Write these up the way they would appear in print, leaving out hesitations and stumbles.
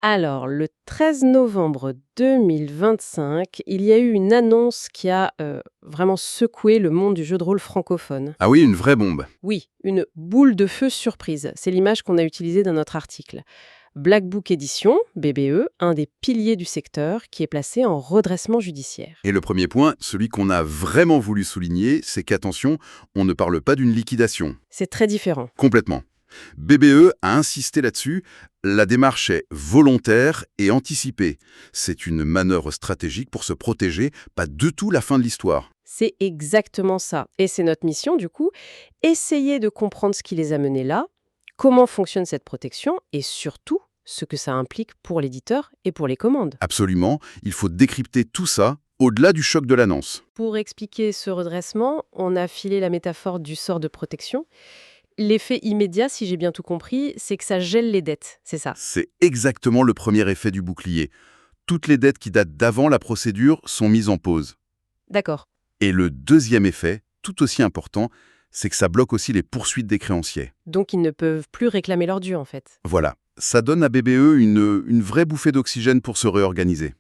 Alors, le 13 novembre 2025, il y a eu une annonce qui a vraiment secoué le monde du jeu de rôle francophone. Ah oui, une vraie bombe. Oui, une boule de feu surprise. C'est l'image qu'on a utilisée dans notre article. Black Book Edition, BBE, un des piliers du secteur, qui est placé en redressement judiciaire. Et le premier point, celui qu'on a vraiment voulu souligner, c'est qu'attention, on ne parle pas d'une liquidation. C'est très différent. Complètement. BBE a insisté là-dessus, la démarche est volontaire et anticipée. C'est une manœuvre stratégique pour se protéger, pas du tout la fin de l'histoire. C'est exactement ça. Et c'est notre mission, du coup, essayer de comprendre ce qui les a menés là, comment fonctionne cette protection et surtout ce que ça implique pour l'éditeur et pour les commandes. Absolument, il faut décrypter tout ça au-delà du choc de l'annonce. Pour expliquer ce redressement, on a filé la métaphore du sort de protection. L'effet immédiat, si j'ai bien tout compris, c'est que ça gèle les dettes, c'est ça. C'est exactement le premier effet du bouclier. Toutes les dettes qui datent d'avant la procédure sont mises en pause. D'accord. Et le deuxième effet, tout aussi important, c'est que ça bloque aussi les poursuites des créanciers. Donc ils ne peuvent plus réclamer leur dû, en fait. Voilà, ça donne à BBE une vraie bouffée d'oxygène pour se réorganiser.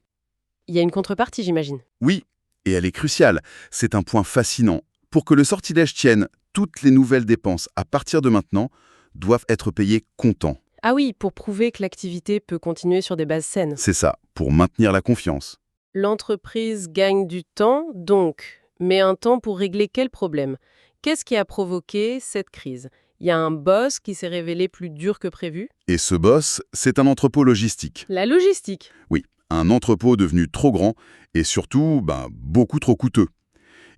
Il y a une contrepartie, j'imagine. Oui, et elle est cruciale. C'est un point fascinant. Pour que le sortilège tienne, toutes les nouvelles dépenses à partir de maintenant doivent être payées comptant. Ah oui, pour prouver que l'activité peut continuer sur des bases saines. C'est ça, pour maintenir la confiance. L'entreprise gagne du temps, donc, mais un temps pour régler quel problème? Qu'est-ce qui a provoqué cette crise? Il y a un boss qui s'est révélé plus dur que prévu? Et ce boss, c'est un entrepôt logistique. La logistique. Oui, un entrepôt devenu trop grand et surtout, beaucoup trop coûteux.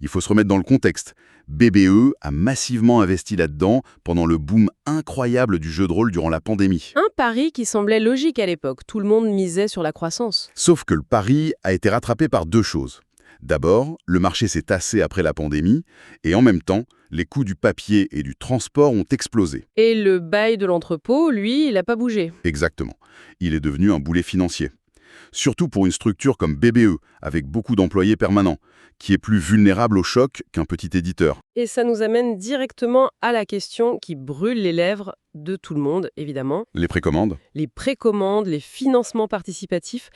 Il faut se remettre dans le contexte. BBE a massivement investi là-dedans pendant le boom incroyable du jeu de rôle durant la pandémie. Un pari qui semblait logique à l'époque. Tout le monde misait sur la croissance. Sauf que le pari a été rattrapé par deux choses. D'abord, le marché s'est tassé après la pandémie, et en même temps, les coûts du papier et du transport ont explosé. Et le bail de l'entrepôt, lui, il n'a pas bougé. Exactement. Il est devenu un boulet financier. Surtout pour une structure comme BBE, avec beaucoup d'employés permanents, qui est plus vulnérable au choc qu'un petit éditeur. Et ça nous amène directement à la question qui brûle les lèvres de tout le monde, évidemment. Les précommandes? Les précommandes, les financements participatifs.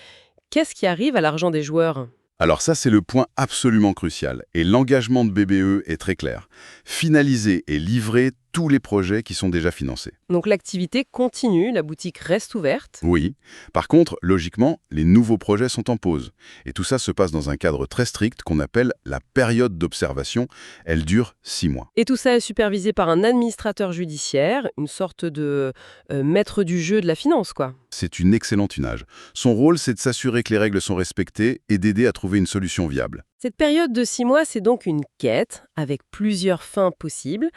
Qu'est-ce qui arrive à l'argent des joueurs? Alors ça, c'est le point absolument crucial. Et l'engagement de BBE est très clair. Finaliser et livrer tous les projets qui sont déjà financés. Donc l'activité continue, la boutique reste ouverte. Oui. Par contre, logiquement, les nouveaux projets sont en pause. Et tout ça se passe dans un cadre très strict qu'on appelle la période d'observation. Elle dure 6 mois. Et tout ça est supervisé par un administrateur judiciaire, une sorte de maître du jeu de la finance, quoi. C'est une excellente image. Son rôle, c'est de s'assurer que les règles sont respectées et d'aider à trouver une solution viable. Cette période de 6 mois, c'est donc une quête avec plusieurs fins possibles.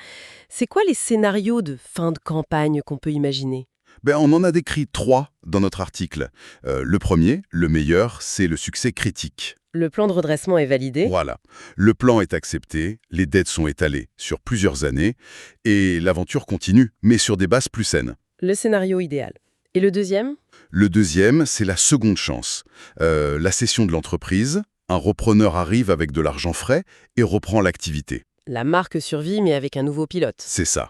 C'est quoi les scénarios de fin de campagne qu'on peut imaginer? On en a décrit 3 dans notre article. Le premier, le meilleur, c'est le succès critique. Le plan de redressement est validé. Voilà. Le plan est accepté, les dettes sont étalées sur plusieurs années et l'aventure continue, mais sur des bases plus saines. Le scénario idéal. Et le deuxième? Le deuxième, c'est la seconde chance. La cession de l'entreprise, un repreneur arrive avec de l'argent frais et reprend l'activité. La marque survit, mais avec un nouveau pilote. C'est ça.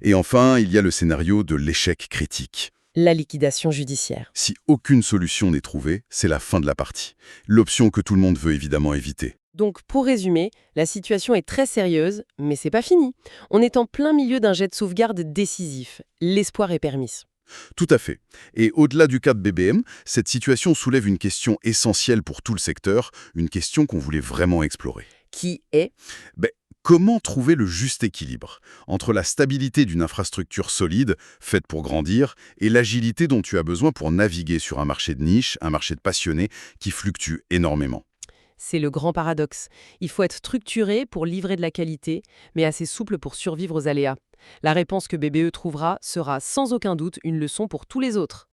Et enfin, il y a le scénario de l'échec critique. La liquidation judiciaire. Si aucune solution n'est trouvée, c'est la fin de la partie. L'option que tout le monde veut évidemment éviter. Donc, pour résumer, la situation est très sérieuse, mais c'est pas fini. On est en plein milieu d'un jet de sauvegarde décisif. L'espoir est permis. Tout à fait. Et au-delà du cas de BBM, cette situation soulève une question essentielle pour tout le secteur, une question qu'on voulait vraiment explorer. Qui est? Comment trouver le juste équilibre entre la stabilité d'une infrastructure solide, faite pour grandir, et l'agilité dont tu as besoin pour naviguer sur un marché de niche, un marché de passionnés qui fluctue énormément? C'est le grand paradoxe. Il faut être structuré pour livrer de la qualité, mais assez souple pour survivre aux aléas. La réponse que BBE trouvera sera sans aucun doute une leçon pour tous les autres.